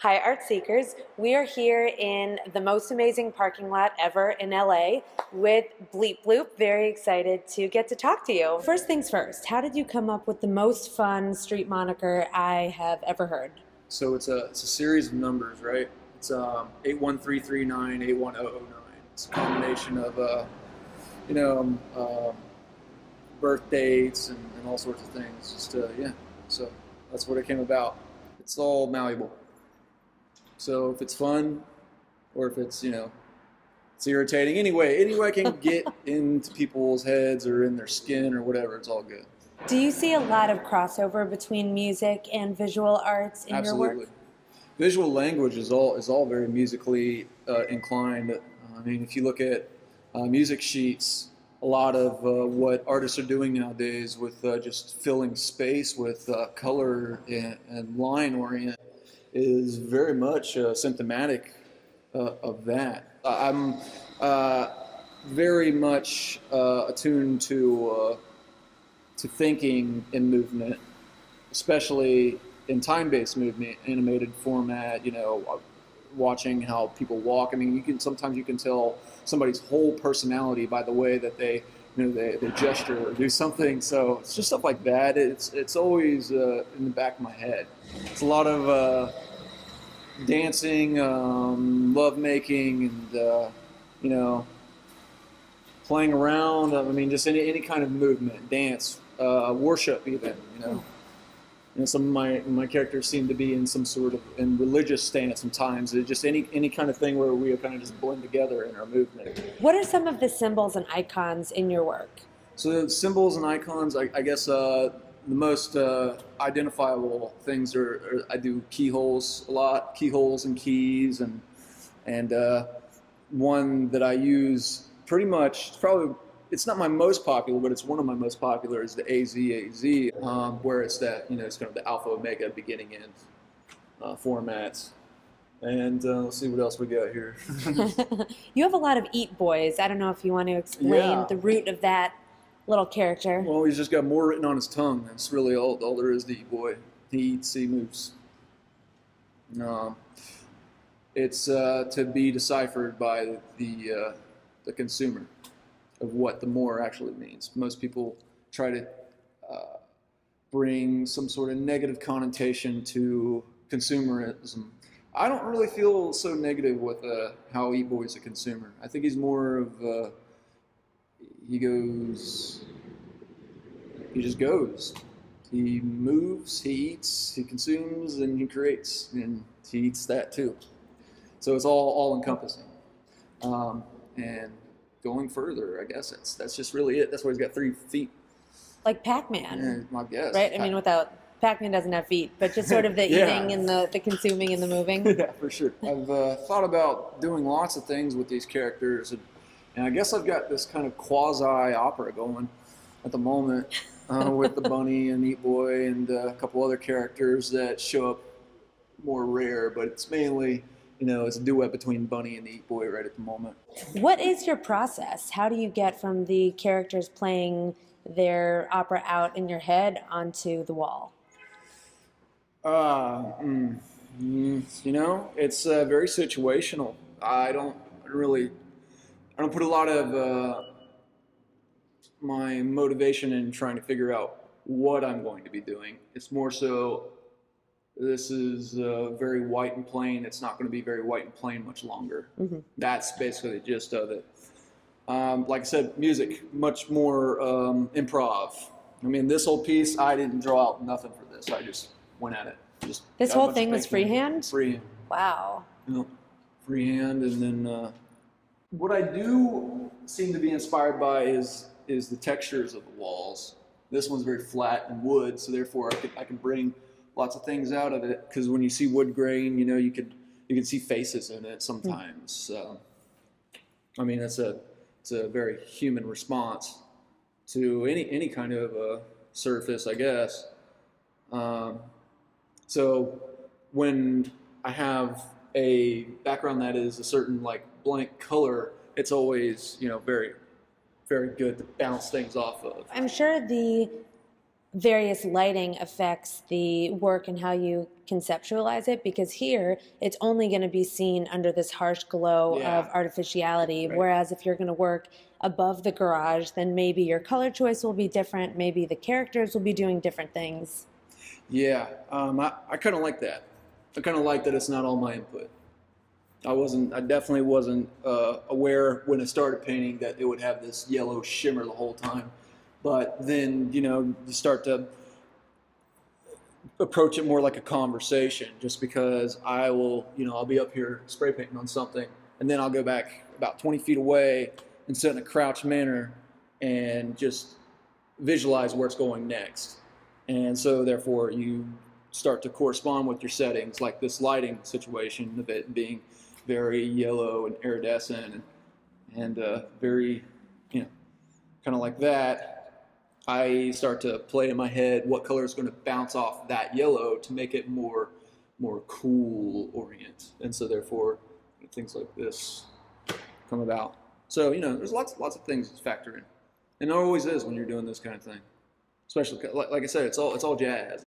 Hi, Art Seekers. We are here in the most amazing parking lot ever in LA with Bleep Bloop. Very excited to get to talk to you. First things first, how did you come up with the most fun street moniker I have ever heard? So it's a series of numbers, right? It's 81339, 81009. It's a combination of you know birth dates and all sorts of things. Yeah. So that's what it came about. It's all malleable. So if it's fun, or if it's it's irritating, any way I can get into people's heads or in their skin or whatever, it's all good. Do you see a lot of crossover between music and visual arts in your work? Absolutely. Visual language is all very musically inclined. I mean, if you look at music sheets, a lot of what artists are doing nowadays with just filling space with color and line orient is very much symptomatic of that. I'm very much attuned to thinking in movement, especially in time-based movement, animated format. Watching how people walk. I mean, sometimes you can tell somebody's whole personality by the way that they gesture or do something. So it's just stuff like that. It's always in the back of my head. It's a lot of dancing, love making, and playing around. I mean, just any kind of movement, dance, worship, even. And some of my characters seem to be in some sort of religious stance sometimes. It's just any kind of thing where we kind of just blend together in our movement. What are some of the symbols and icons in your work? So the symbols and icons, I guess the most identifiable things are I do keyholes a lot, keyholes and keys, and one that I use pretty much, probably, it's not my most popular, but it's one of my most popular, is the AZAZ, where it's that, it's kind of the alpha, omega, beginning, end formats. And let's see what else we got here. You have a lot of eat boys. I don't know if you want to explain the root of that little character. Well, he's just got more written on his tongue. That's really all there is to eat boy. He eats, he moves. It's to be deciphered by the consumer of what the more actually means. Most people try to bring some sort of negative connotation to consumerism. I don't really feel so negative with how Eat Boy's a consumer. I think he's more of he just goes. He moves, he eats, he consumes, and he creates, and he eats that too. So it's all encompassing. And going further, I guess that's just really it. That's why he's got 3 feet. Like Pac-Man. Yeah, I guess. Right? I mean, Pac-Man doesn't have feet, but just sort of the eating and the consuming and the moving. Yeah, for sure. I've thought about doing lots of things with these characters, and I guess I've got this kind of quasi-opera going at the moment with the Bunny and Eat Boy and a couple other characters that show up more rare, but it's mainly, it's a duet between Bunny and Eat Boy right at the moment. What is your process? How do you get from the characters playing their opera out in your head onto the wall? It's very situational. I don't put a lot of my motivation in trying to figure out what I'm going to be doing. It's more so, this is very white and plain. It's not going to be very white and plain much longer. Mm-hmm. That's basically the gist of it. Like I said, music, much more improv. I mean, this whole piece, I didn't draw out nothing for this. I just went at it. This whole thing was freehand? Freehand. Wow. Freehand, and then what I do seem to be inspired by is the textures of the walls. This one's very flat and wood, so therefore I can bring lots of things out of it, because when you see wood grain, you can see faces in it sometimes. I mean, it's a very human response to any kind of surface, I guess. So when I have a background that is a certain blank color, it's always very, very good to bounce things off of. I'm sure the various lighting affects the work and how you conceptualize it, because here it's only going to be seen under this harsh glow Yeah. of artificiality, Right. whereas if you're going to work above the garage, then maybe your color choice will be different, maybe the characters will be doing different things. Yeah, I kind of like that. I kind of like that it's not all my input. I definitely wasn't aware when I started painting that it would have this yellow shimmer the whole time. But then, you start to approach it more like a conversation, just because I'll be up here spray painting on something, and then I'll go back about 20 feet away and sit in a crouched manner and just visualize where it's going next. And so therefore you start to correspond with your settings, like this lighting situation of it being very yellow and iridescent and very, kind of like that. I start to play in my head what color is going to bounce off that yellow to make it more cool orient. And so therefore things like this come about. So, there's lots of things to factor in. And there always is when you're doing this kind of thing. Especially, like I said, it's all jazz.